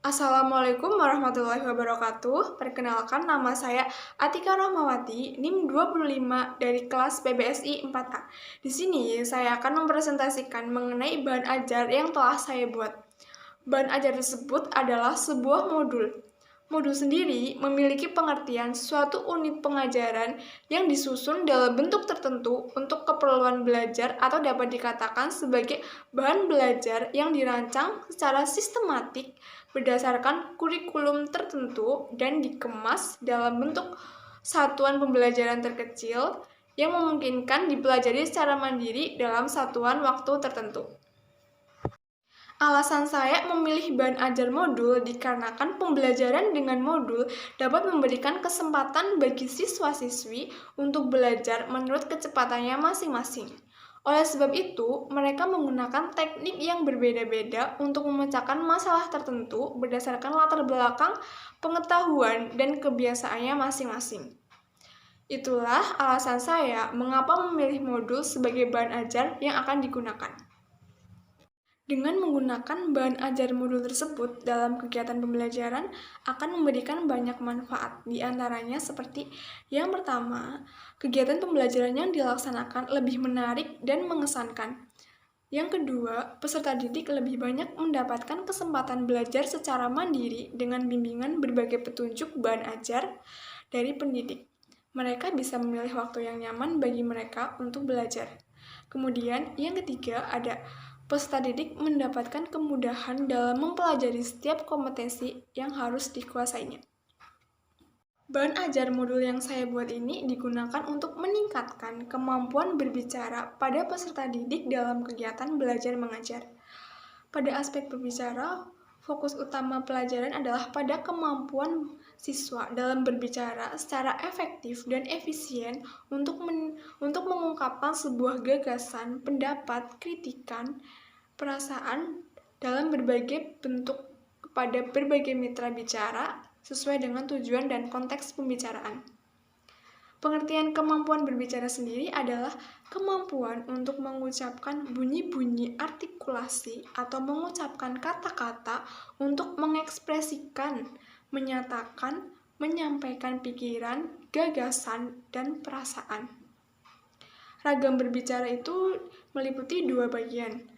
Assalamualaikum warahmatullahi wabarakatuh. Perkenalkan, nama saya Atika Rahmawati, NIM 25 dari kelas PBSI 4A. Di sini saya akan mempresentasikan mengenai bahan ajar yang telah saya buat. Bahan ajar tersebut adalah sebuah modul. Modul sendiri memiliki pengertian suatu unit pengajaran yang disusun dalam bentuk tertentu untuk keperluan belajar atau dapat dikatakan sebagai bahan belajar yang dirancang secara sistematik berdasarkan kurikulum tertentu dan dikemas dalam bentuk satuan pembelajaran terkecil yang memungkinkan dipelajari secara mandiri dalam satuan waktu tertentu. Alasan saya memilih bahan ajar modul dikarenakan pembelajaran dengan modul dapat memberikan kesempatan bagi siswa-siswi untuk belajar menurut kecepatannya masing-masing. Oleh sebab itu, mereka menggunakan teknik yang berbeda-beda untuk memecahkan masalah tertentu berdasarkan latar belakang, pengetahuan, dan kebiasaannya masing-masing. Itulah alasan saya mengapa memilih modul sebagai bahan ajar yang akan digunakan. Dengan menggunakan bahan ajar modul tersebut dalam kegiatan pembelajaran akan memberikan banyak manfaat, di antaranya seperti yang pertama, kegiatan pembelajaran yang dilaksanakan lebih menarik dan mengesankan. Yang kedua, peserta didik lebih banyak mendapatkan kesempatan belajar secara mandiri dengan bimbingan berbagai petunjuk bahan ajar dari pendidik. Mereka bisa memilih waktu yang nyaman bagi mereka untuk belajar. Kemudian, yang ketiga ada peserta didik mendapatkan kemudahan dalam mempelajari setiap kompetensi yang harus dikuasainya. Bahan ajar modul yang saya buat ini digunakan untuk meningkatkan kemampuan berbicara pada peserta didik dalam kegiatan belajar mengajar. Pada aspek berbicara, fokus utama pelajaran adalah pada kemampuan siswa dalam berbicara secara efektif dan efisien untuk mengungkapkan sebuah gagasan, pendapat, kritikan, perasaan dalam berbagai bentuk kepada berbagai mitra bicara sesuai dengan tujuan dan konteks pembicaraan. Pengertian kemampuan berbicara sendiri adalah kemampuan untuk mengucapkan bunyi-bunyi artikulasi atau mengucapkan kata-kata untuk mengekspresikan, menyatakan, menyampaikan pikiran, gagasan, dan perasaan. Ragam berbicara itu meliputi dua bagian.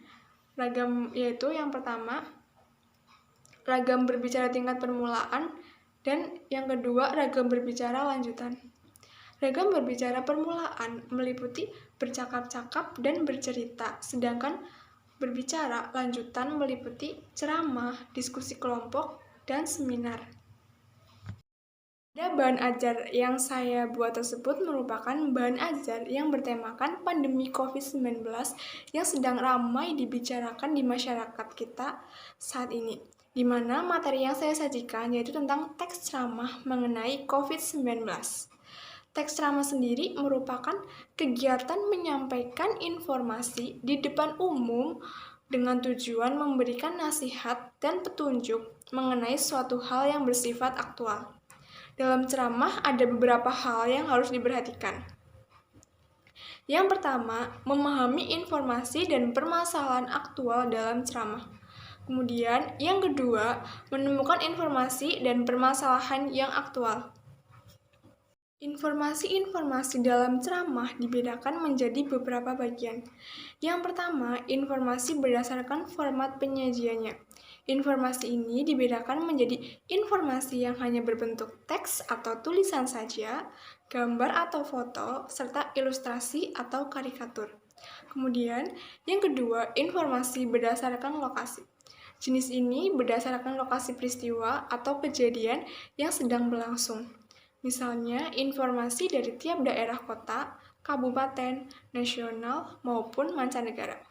Ragam yaitu yang pertama, ragam berbicara tingkat permulaan, dan yang kedua, ragam berbicara lanjutan. Ragam berbicara permulaan meliputi bercakap-cakap dan bercerita, sedangkan berbicara lanjutan meliputi ceramah, diskusi kelompok, dan seminar. Bahan ajar yang saya buat tersebut merupakan bahan ajar yang bertemakan pandemi COVID-19 yang sedang ramai dibicarakan di masyarakat kita saat ini, di mana materi yang saya sajikan yaitu tentang teks ceramah mengenai COVID-19. Teks ceramah sendiri merupakan kegiatan menyampaikan informasi di depan umum dengan tujuan memberikan nasihat dan petunjuk mengenai suatu hal yang bersifat aktual. Dalam ceramah ada beberapa hal yang harus diperhatikan. Yang pertama, memahami informasi dan permasalahan aktual dalam ceramah. Kemudian, yang kedua, menemukan informasi dan permasalahan yang aktual. Informasi-informasi dalam ceramah dibedakan menjadi beberapa bagian. Yang pertama, informasi berdasarkan format penyajiannya. Informasi ini dibedakan menjadi informasi yang hanya berbentuk teks atau tulisan saja, gambar atau foto, serta ilustrasi atau karikatur. Kemudian, yang kedua, informasi berdasarkan lokasi. Jenis ini berdasarkan lokasi peristiwa atau kejadian yang sedang berlangsung. Misalnya, informasi dari tiap daerah kota, kabupaten, nasional, maupun mancanegara.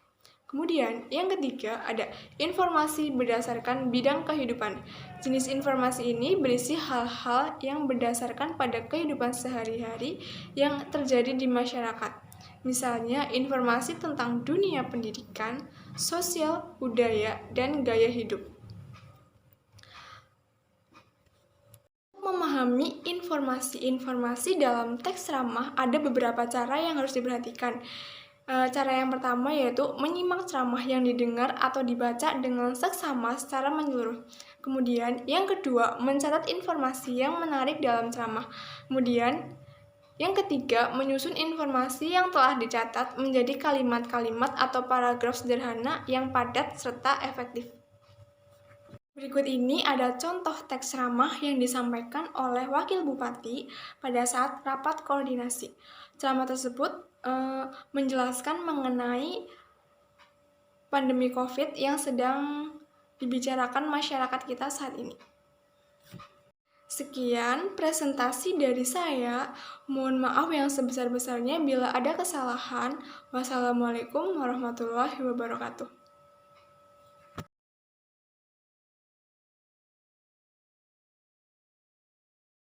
Kemudian, yang ketiga ada informasi berdasarkan bidang kehidupan. Jenis informasi ini berisi hal-hal yang berdasarkan pada kehidupan sehari-hari yang terjadi di masyarakat. Misalnya, informasi tentang dunia pendidikan, sosial, budaya, dan gaya hidup. Memahami informasi-informasi dalam teks ceramah ada beberapa cara yang harus diperhatikan. Cara yang pertama yaitu menyimak ceramah yang didengar atau dibaca dengan seksama secara menyeluruh. Kemudian, yang kedua, mencatat informasi yang menarik dalam ceramah. Kemudian, yang ketiga, menyusun informasi yang telah dicatat menjadi kalimat-kalimat atau paragraf sederhana yang padat serta efektif. Berikut ini ada contoh teks ceramah yang disampaikan oleh Wakil Bupati pada saat rapat koordinasi. Ceramah tersebut menjelaskan mengenai pandemi COVID yang sedang dibicarakan masyarakat kita saat ini. Sekian presentasi dari saya. Mohon maaf yang sebesar-besarnya bila ada kesalahan. Wassalamualaikum warahmatullahi wabarakatuh.